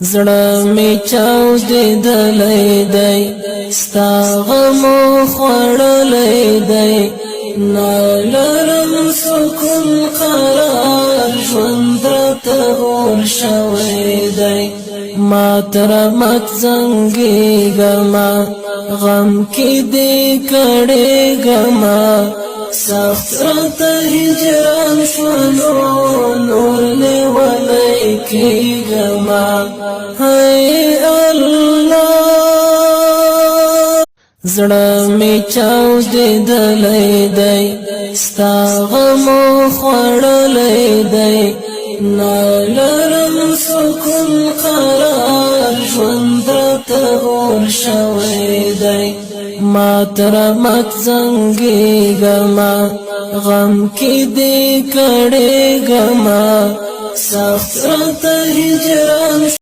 زړه می چاودې دلې دی ستا غمو خوړلې دی نالرم سکون قرار ژوند راته اور شوی دی ما تر مت زنګېږما غم کې دې کړېږما سخت راته هجران شولو نور لیولی کېږما هی الله زړه می چاودې دلې دی ستا غمو خوړلې دی نالرم سکون قرار ژوند راته اور شوی دی ما تر مت زنګېږما غم کې دې کړېږما سخت راته هجران